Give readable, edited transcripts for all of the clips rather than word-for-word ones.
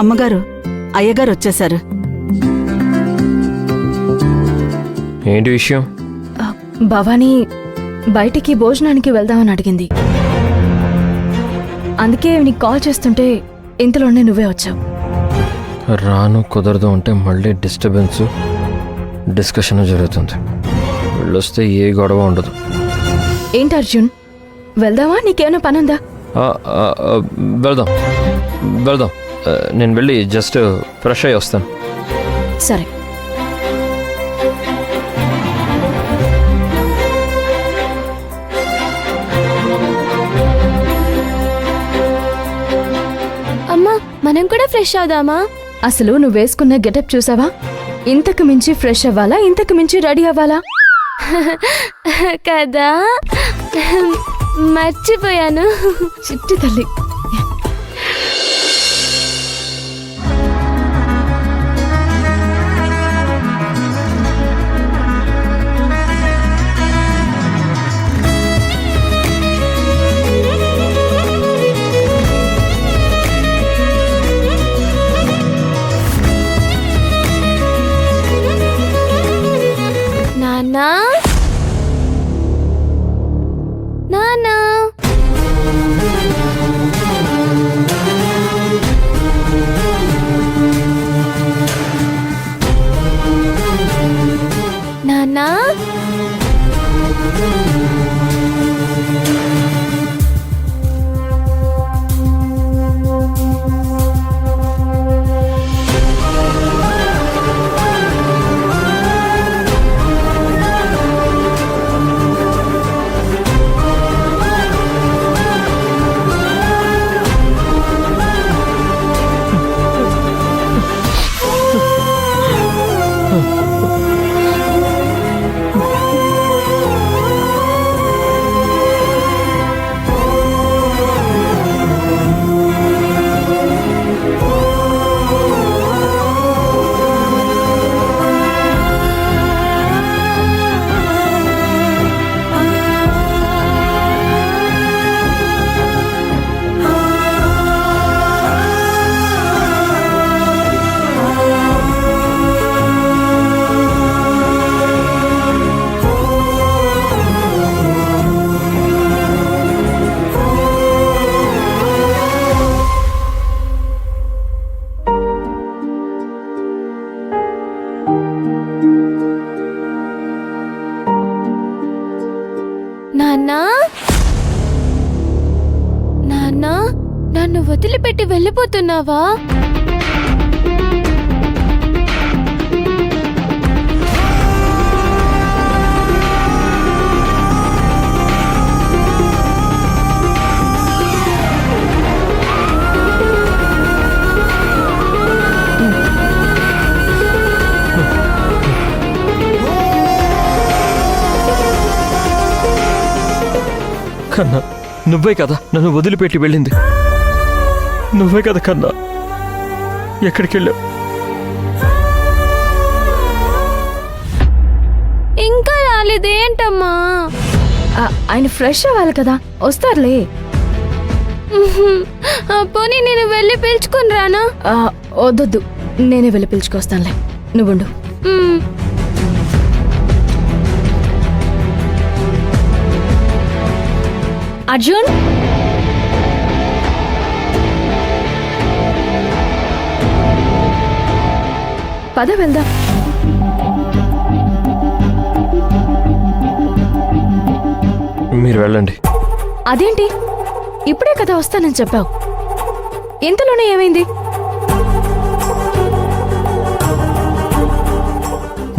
అమ్మగారు, అయ్యగారు వచ్చేశారు. ఏంటి విషయం? భవానీ బయటికి భోజనానికి వెళ్దామని అడిగింది. అందుకే నీకు కాల్ చేస్తుంటే ఇంతలోనే నువ్వే వచ్చావు. రాను కుదరదు అంటే మళ్ళీ డిస్కషన్ జరుగుతుంది. వెళ్ళొస్తే ఏ గొడవ ఉండదు. ఏంటి అర్జున్, వెళ్దామా? నీకేమైనా పనుందా? వెళ్దాం. నేను వెళ్ళి జస్ట్ ఫ్రెష్ అయ్యి వస్తాను. సరే. అమ్మా, మనం కూడా ఫ్రెష్ అవుదామా? అసలు నువ్వు వేసుకున్న గెటప్ చూసావా? ఇంతకు మించి ఫ్రెష్ అవ్వాలా? ఇంతకు మించి రెడీ అవ్వాలా? కదా, మర్చిపోయాను. చిట్టి తల్లి. నాన్నా, నాన్నా, నాన్నా, నాన్నా, నాన్నా, నన్ను వదిలిపెట్టి వెళ్ళిపోతున్నావా? కన్నా, నువ్వే కదా నన్ను వదిలిపెట్టి వెళ్ళింది. నువ్వే కదా కన్నా. ఎక్కడికి వెళ్ళావు? ఇంకా రాలేదేంటమ్మా? ఆయన ఫ్రెష్ అవ్వాలి కదా, వస్తారులే. పోనీ నేను వెళ్ళి పిలుచుకుని రానా? వద్దొద్దు, నేనే వెళ్ళి పిలుచుకొస్తానులే, నువ్వుండు. అర్జున్, పద వెళ్దాం. మీరు వెళ్ళండి. అదేంటి, ఇప్పుడే కదా వస్తానని చెప్పావు, ఇంతలోనే ఏమైంది?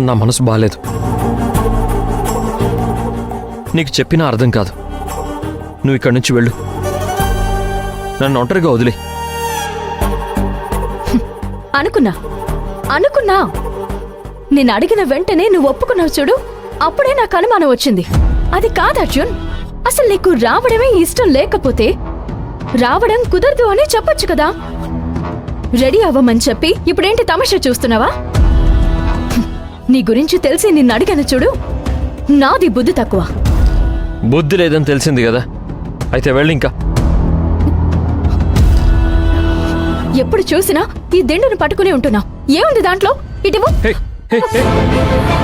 నా మనసు బాలేదు. నీకు చెప్పినా అర్థం కాదు. నువ్వు ఇక్కడి నుంచి వెళ్ళు. నన్ను ఒంటరిగా వదిలే. అనుకున్నా నేను అడిగిన వెంటనే నువ్వు ఒప్పుకున్నావు చూడు, అప్పుడే నాకు అనుమానం వచ్చింది. అది కాదు అర్జున్, అసలు నీకు రావడమే ఇష్టం లేకపోతే రావడం కుదరదు అని చెప్పొచ్చు కదా. రెడీ అవ్వమని చెప్పి ఇప్పుడేంటి తమాషా చూస్తున్నావా? నీ గురించి తెలిసి నిన్ను అడిగాను చూడు, నాది బుద్ధి తక్కువ. బుద్ధి లేదని తెలిసింది కదా, అయితే వెళ్ళి ఇంకా. ఎప్పుడు చూసినా ఈ దిండును పట్టుకుని ఉంటున్నావు. ఏముంది దాంట్లో? ఇటువు. హే, హే, హే.